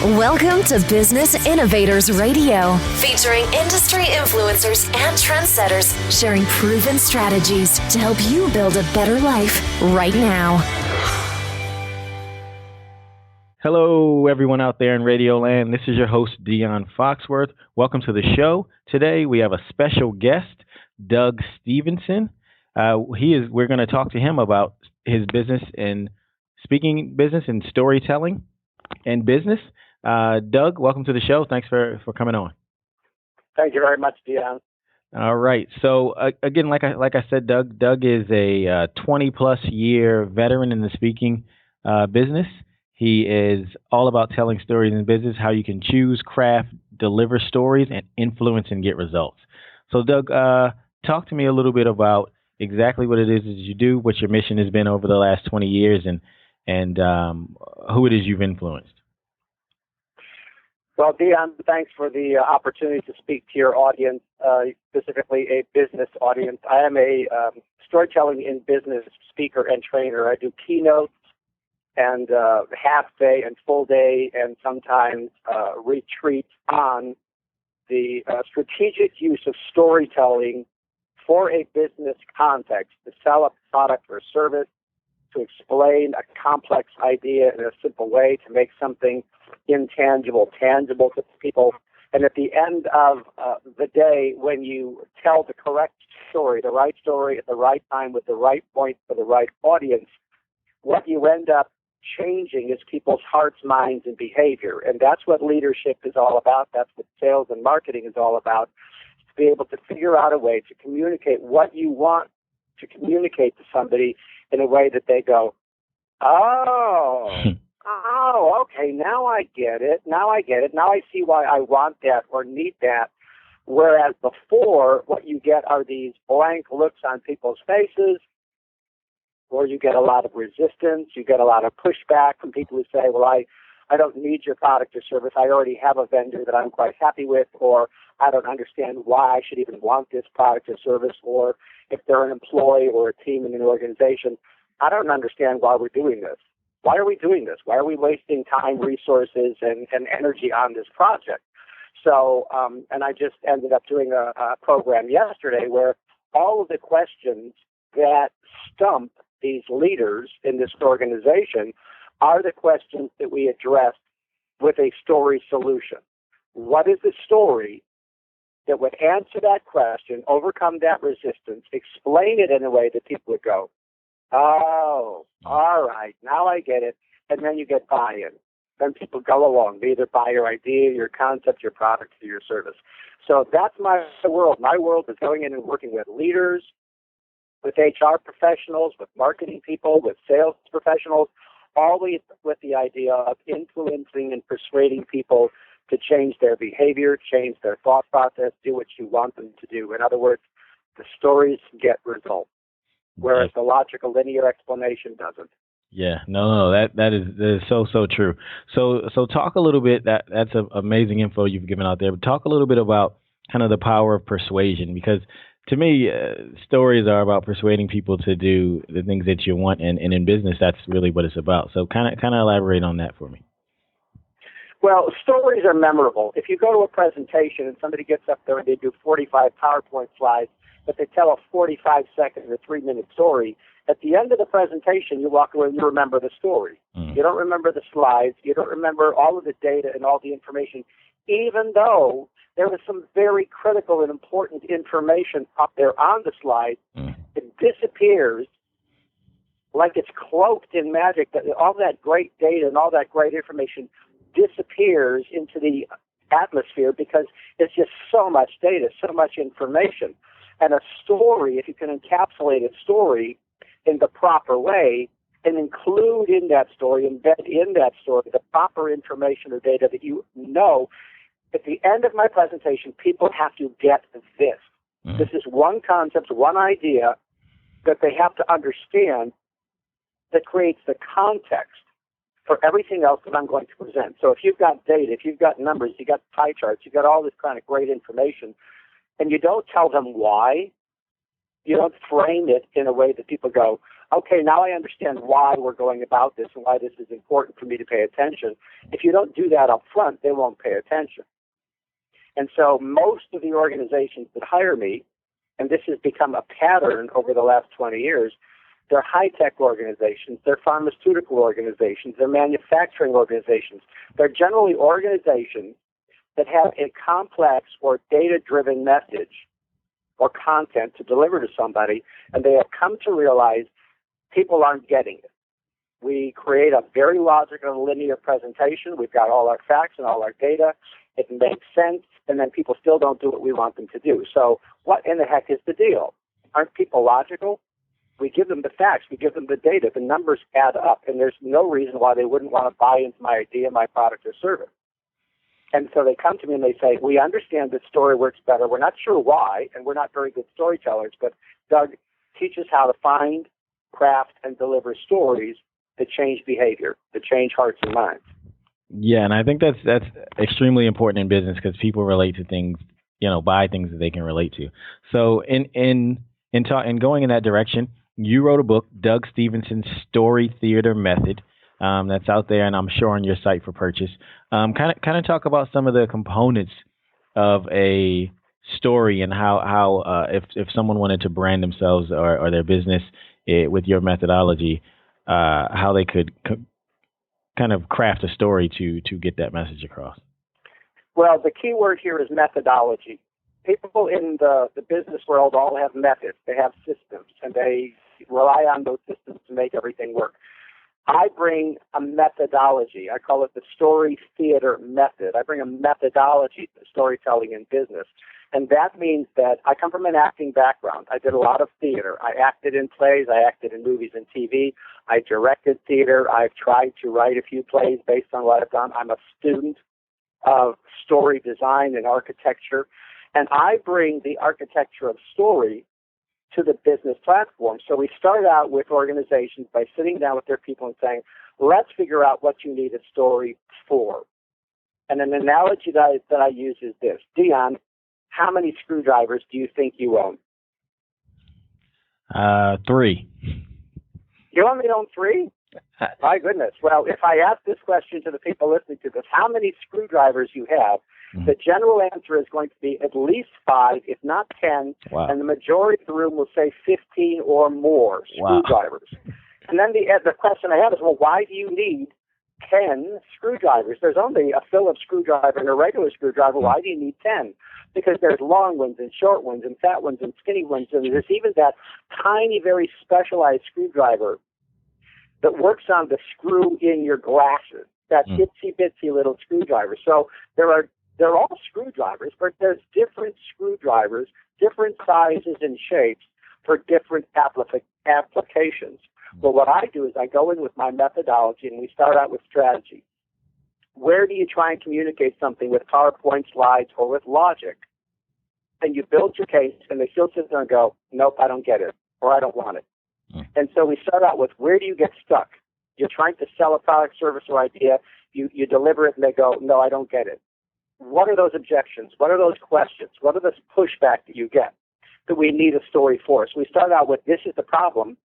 Welcome to Business Innovators Radio, featuring industry influencers and trendsetters sharing proven strategies to help you build a better life right now. Hello, everyone out there in Radio Land. This is your host, Dion Foxworth. Welcome to the show. Today, we have a special guest, Doug Stevenson. We're going to talk to him about his business and speaking business and storytelling and business. Doug, welcome to the show. Thanks for coming on. Thank you very much, Dion. All right. So again, like I said, Doug is a 20-plus year veteran in the speaking business. He is all about telling stories in business, how you can choose, craft, deliver stories, and influence and get results. So, Doug, talk to me a little bit about exactly what it is that you do, what your mission has been over the last 20 years, and who it is you've influenced. Well, Dion, thanks for the opportunity to speak to your audience, specifically a business audience. I am a storytelling in business speaker and trainer. I do keynotes and half day and full day and sometimes retreats on the strategic use of storytelling for a business context to sell a product or service, to explain a complex idea in a simple way, to make something intangible tangible to people. And at the end of the day, when you tell the correct story, the right story at the right time with the right point for the right audience, what you end up changing is people's hearts, minds, and behavior. And that's what leadership is all about. That's what sales and marketing is all about, to be able to figure out a way to communicate what you want to communicate to somebody in a way that they go, okay, now I get it. Now I see why I want that or need that. Whereas before, what you get are these blank looks on people's faces, or you get a lot of resistance, you get a lot of pushback from people who say, well, I don't need your product or service. I already have a vendor that I'm quite happy with, or I don't understand why I should even want this product or service, or if they're an employee or a team in an organization, I don't understand why we're doing this. Why are we doing this? Why are we wasting time, resources, and energy on this project? So, and I just ended up doing a program yesterday where all of the questions that stump these leaders in this organization are the questions that we address with a story solution. What is the story that would answer that question, overcome that resistance, explain it in a way that people would go, oh, all right, now I get it, and then you get buy-in. Then people go along. They either buy your idea, your concept, your product, or your service. So that's my world. My world is going in and working with leaders, with HR professionals, with marketing people, with sales professionals, always with the idea of influencing and persuading people to change their behavior, change their thought process, do what you want them to do. In other words, the stories get results, whereas the logical linear explanation doesn't. Yeah, no, that is so true. So talk a little bit. That's amazing info you've given out there. But talk a little bit about kind of the power of persuasion, because to me, stories are about persuading people to do the things that you want, and in business, that's really what it's about. So kind of elaborate on that for me. Well, stories are memorable. If you go to a presentation and somebody gets up there and they do 45 PowerPoint slides, but they tell a 45-second or 3-minute story, at the end of the presentation, you walk away and you remember the story. You don't remember the slides. You don't remember all of the data and all the information, even though there was some very critical and important information up there on the slide. It disappears like it's cloaked in magic. That all that great data and all that great information disappears into the atmosphere because it's just so much data, so much information. And a story, if you can encapsulate a story in the proper way and include in that story, embed in that story the proper information or data that you know, at the end of my presentation, people have to get this. This is one concept, one idea that they have to understand that creates the context for everything else that I'm going to present. So if you've got data, if you've got numbers, you've got pie charts, you've got all this kind of great information, and you don't tell them why, You don't frame it in a way that people go, okay, now I understand why we're going about this and why this is important for me to pay attention. If you don't do that up front, they won't pay attention. And so most of the organizations that hire me, and this has become a pattern over the last 20 years, they're high-tech organizations, they're pharmaceutical organizations, they're manufacturing organizations. They're generally organizations that have a complex or data-driven message or content to deliver to somebody, and they have come to realize people aren't getting it. We create a very logical, linear presentation. We've got all our facts and all our data. It makes sense, and then people still don't do what we want them to do. So what in the heck is the deal? Aren't people logical? We give them the facts. We give them the data. The numbers add up, and there's no reason why they wouldn't want to buy into my idea, my product, or service. And so they come to me and they say, we understand this story works better. We're not sure why, and we're not very good storytellers, but Doug, teach us how to find, craft, and deliver stories that change behavior, that change hearts and minds. Yeah, and I think that's extremely important in business because people relate to things, buy things that they can relate to. So in going in that direction, you wrote a book, Doug Stevenson's Story Theater Method. That's out there, and I'm sure on your site for purchase. Kind of talk about some of the components of a story and how if someone wanted to brand themselves or their business with your methodology, how they could kind of craft a story to get that message across. Well, the key word here is methodology. People in the business world all have methods. They have systems, and they rely on those systems to make everything work. I bring a methodology. I call it the story theater method. I bring a methodology to storytelling in business. And that means that I come from an acting background. I did a lot of theater. I acted in plays. I acted in movies and TV. I directed theater. I've tried to write a few plays based on what I've done. I'm a student of story design and architecture. And I bring the architecture of story to the business platform. So we start out with organizations by sitting down with their people and saying, let's figure out what you need a story for. And an analogy that I use is this. Dion, how many screwdrivers do you think you own? 3. You only own 3? My goodness. Well, if I ask this question to the people listening to this, how many screwdrivers you have, the general answer is going to be at least 5, if not 10, wow. And the majority of the room will say 15 or more screwdrivers. Wow. And then the question I have is, well, why do you need 10 screwdrivers? There's only a Phillips screwdriver and a regular screwdriver. Why do you need 10? Because there's long ones and short ones and fat ones and skinny ones, and there's even that tiny, very specialized screwdriver that works on the screw in your glasses, that itsy-bitsy little screwdriver. So they're all screwdrivers, but there's different screwdrivers, different sizes and shapes for different applications. Well, what I do is I go in with my methodology, and we start out with strategy. Where do you try and communicate something with PowerPoint slides or with logic? And you build your case, and they still sit there and go, nope, I don't get it, or I don't want it. And so we start out with, where do you get stuck? You're trying to sell a product, service, or idea. You deliver it, and they go, no, I don't get it. What are those objections? What are those questions? What are the pushback that you get that we need a story for? So we start out with, this is the problem.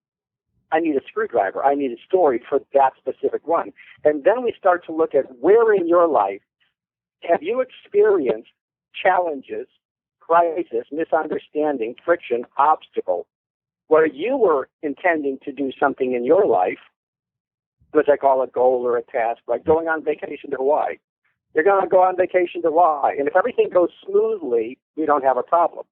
I need a screwdriver. I need a story for that specific one. And then we start to look at where in your life have you experienced challenges, crisis, misunderstanding, friction, obstacle, where you were intending to do something in your life, which I call a goal or a task, like going on vacation to Hawaii. You're going to go on vacation to Hawaii, and if everything goes smoothly, we don't have a problem.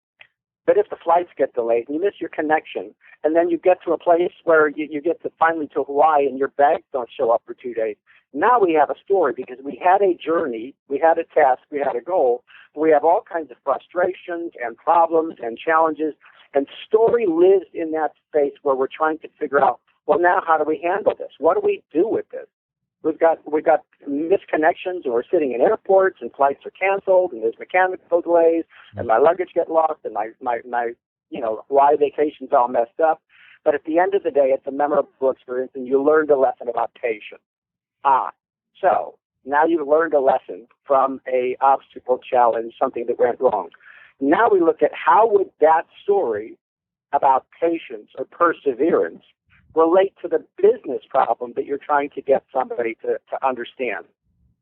But if the flights get delayed and you miss your connection, and then you get to a place where you get to finally to Hawaii and your bags don't show up for 2 days, now we have a story because we had a journey, we had a task, we had a goal. We have all kinds of frustrations and problems and challenges, and story lives in that space where we're trying to figure out, well, now how do we handle this? What do we do with this? We've got misconnections, and we're sitting in airports, and flights are canceled, and there's mechanical delays, and my luggage get lost, and my Hawaii vacation's all messed up. But at the end of the day, it's a memorable experience, and you learned a lesson about patience. So now you've learned a lesson from a obstacle challenge, something that went wrong. Now we look at how would that story about patience or perseverance relate to the business problem that you're trying to get somebody to understand.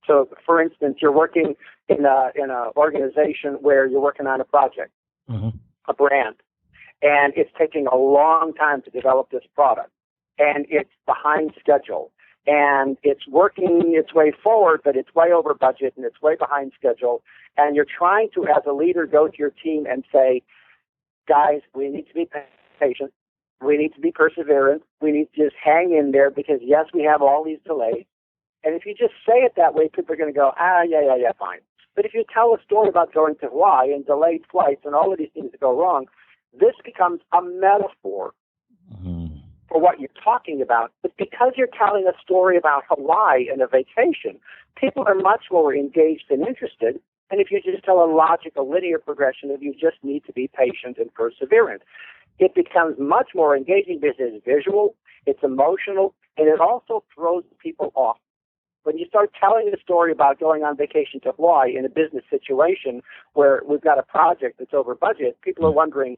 So, for instance, you're working in a organization where you're working on a project, a brand, and it's taking a long time to develop this product, and it's behind schedule, and it's working its way forward, but it's way over budget and it's way behind schedule, and you're trying to, as a leader, go to your team and say, guys, we need to be patient, we need to be perseverant, we need to just hang in there because, yes, we have all these delays. And if you just say it that way, people are going to go, yeah, fine. But if you tell a story about going to Hawaii and delayed flights and all of these things that go wrong, this becomes a metaphor for what you're talking about. But because you're telling a story about Hawaii and a vacation, people are much more engaged and interested. And if you just tell a logical, linear progression of you just need to be patient and perseverant, it becomes much more engaging because it's visual, it's emotional, and it also throws people off. When you start telling a story about going on vacation to Hawaii in a business situation where we've got a project that's over budget, people are wondering,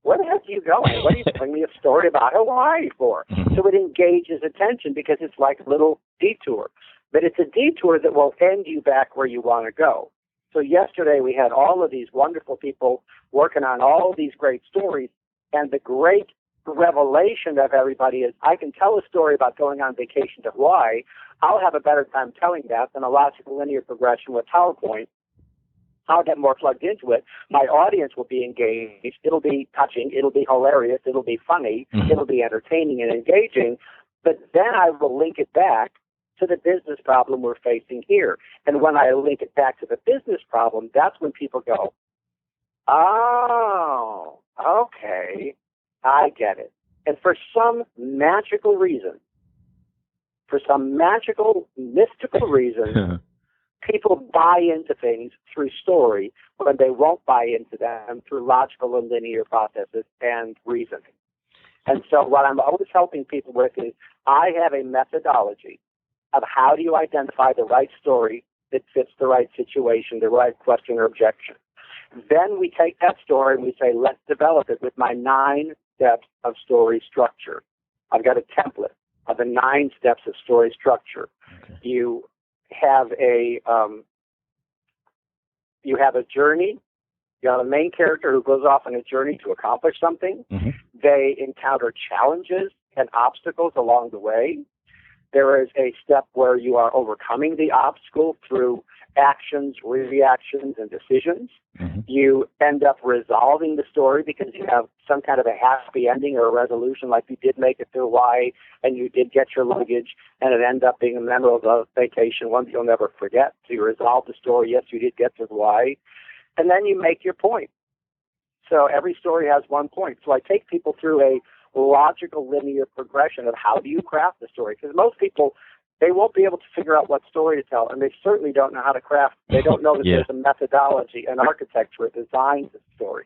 where the heck are you going? What are you telling me a story about Hawaii for? So it engages attention because it's like a little detour. But it's a detour that will end you back where you want to go. So yesterday we had all of these wonderful people working on all these great stories, and the great revelation of everybody is I can tell a story about going on vacation to Hawaii. I'll have a better time telling that than a logical linear progression with PowerPoint. I'll get more plugged into it. My audience will be engaged. It'll be touching. It'll be hilarious. It'll be funny. It'll be entertaining and engaging. But then I will link it back to the business problem we're facing here. And when I link it back to the business problem, that's when people go, oh, okay, I get it. And for some magical reason, mystical reason, people buy into things through story when they won't buy into them through logical and linear processes and reasoning. And so what I'm always helping people with is I have a methodology of how do you identify the right story that fits the right situation, the right question or objection. Then we take that story and we say, let's develop it with my 9 steps of story structure. I've got a template of the 9 steps of story structure. Okay. You have a journey. You have a main character who goes off on a journey to accomplish something. They encounter challenges and obstacles along the way. There is a step where you are overcoming the obstacle through actions, reactions, and decisions. You end up resolving the story because you have some kind of a happy ending or a resolution, like you did make it to Hawaii and you did get your luggage and it ended up being a memorable vacation, one that you'll never forget. So you resolve the story. Yes, you did get to Hawaii. And then you make your point. So every story has one point. So I take people through a logical linear progression of how do you craft the story, because most people, they won't be able to figure out what story to tell, and they certainly don't know how to craft. They don't know that there's a methodology, an architecture, a design to the story.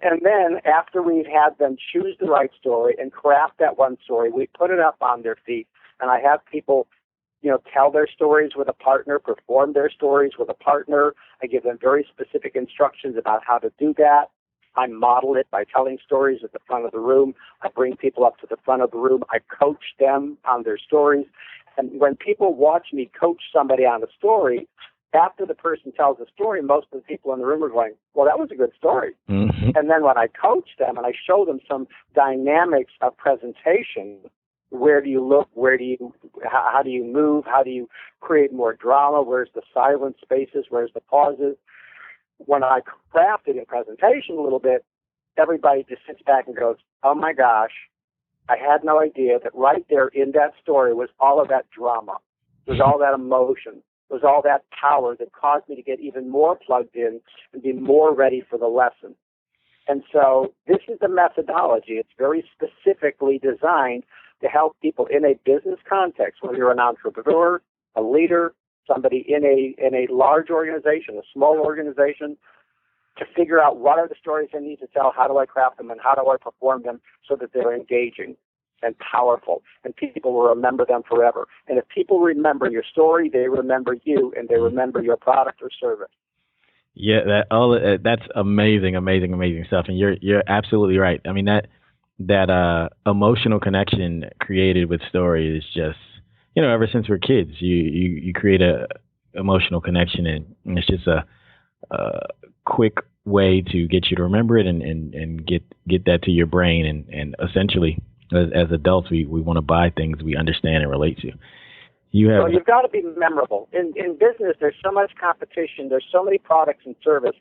And then after we've had them choose the right story and craft that one story, we put it up on their feet, and I have people, tell their stories with a partner, perform their stories with a partner. I give them very specific instructions about how to do that. I model it by telling stories at the front of the room. I bring people up to the front of the room. I coach them on their stories. And when people watch me coach somebody on a story, after the person tells a story, most of the people in the room are going, well, that was a good story. And then when I coach them and I show them some dynamics of presentation, where do you look, how do you move, how do you create more drama, where's the silent spaces, where's the pauses. When I crafted a presentation a little bit, everybody just sits back and goes, oh my gosh, I had no idea that right there in that story was all of that drama, was all that emotion, was all that power that caused me to get even more plugged in and be more ready for the lesson. And so this is the methodology. It's very specifically designed to help people in a business context, whether you're an entrepreneur, a leader, somebody in a large organization, a small organization, to figure out what are the stories I need to tell, how do I craft them, and how do I perform them so that they're engaging and powerful, and people will remember them forever. And if people remember your story, they remember you, and they remember your product or service. Yeah, that's amazing, amazing, amazing stuff, and you're absolutely right. I mean that emotional connection created with story is just ever since we're kids, you create a emotional connection, and it's just a quick way to get you to remember it and get that to your brain, and essentially as adults we want to buy things we understand and relate to. Well, you've got to be memorable. In business, there's so much competition. There's so many products and service.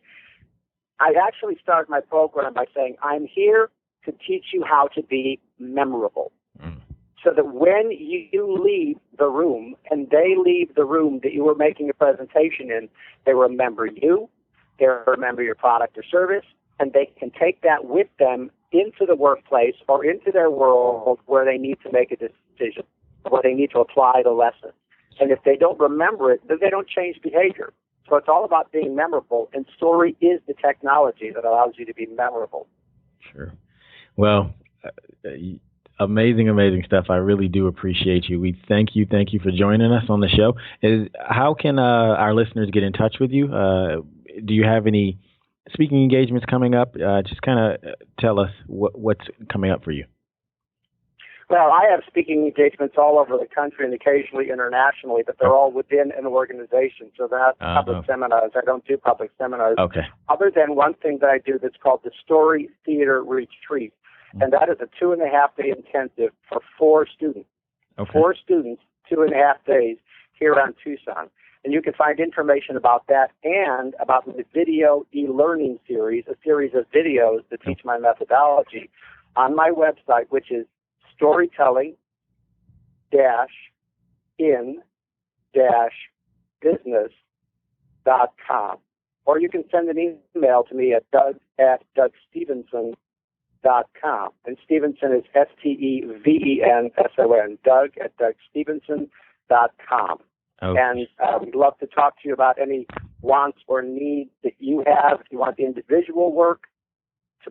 I actually started my program by saying, I'm here to teach you how to be memorable. So that when you leave the room and they leave the room that you were making a presentation in, they remember you, they remember your product or service, and they can take that with them into the workplace or into their world where they need to make a decision, where they need to apply the lesson. And if they don't remember it, then they don't change behavior. So it's all about being memorable, and story is the technology that allows you to be memorable. Sure. Well, amazing, amazing stuff. I really do appreciate you. We thank you for joining us on the show. How can our listeners get in touch with you? Do you have any speaking engagements coming up? Just kind of tell us what's coming up for you. Well, I have speaking engagements all over the country and occasionally internationally, but they're all within an organization. So they're not public seminars. I don't do public seminars. Okay. Other than one thing that I do that's called the Story Theater Retreat. And that is a 2.5-day intensive for 4 students. Okay. 4 students, 2.5 days here on Tucson. And you can find information about that and about the video e-learning series, a series of videos that teach my methodology on my website, which is storytelling-in-business.com. Or you can send an email to me at doug@dougstevenson.com. And Stevenson is Stevenson, doug@dougstevenson.com. Okay. And we'd love to talk to you about any wants or needs that you have. If you want individual work to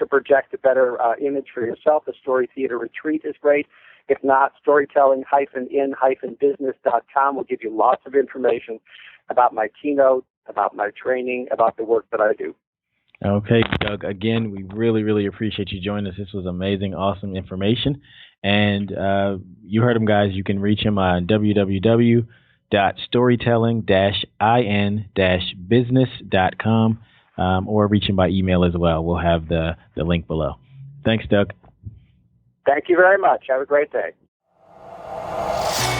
project a better image for yourself, the Story Theater Retreat is great. If not, storytelling-in-business.com will give you lots of information about my keynote, about my training, about the work that I do. Okay, Doug, again, we really, really appreciate you joining us. This was amazing, awesome information. And you heard him, guys. You can reach him on www.storytelling-in-business.com. Or reach him by email as well. We'll have the link below. Thanks, Doug. Thank you very much. Have a great day.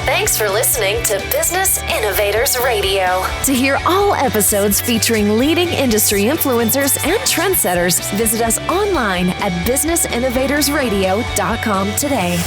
Thanks for listening to Business Innovators Radio. To hear all episodes featuring leading industry influencers and trendsetters, visit us online at businessinnovatorsradio.com today.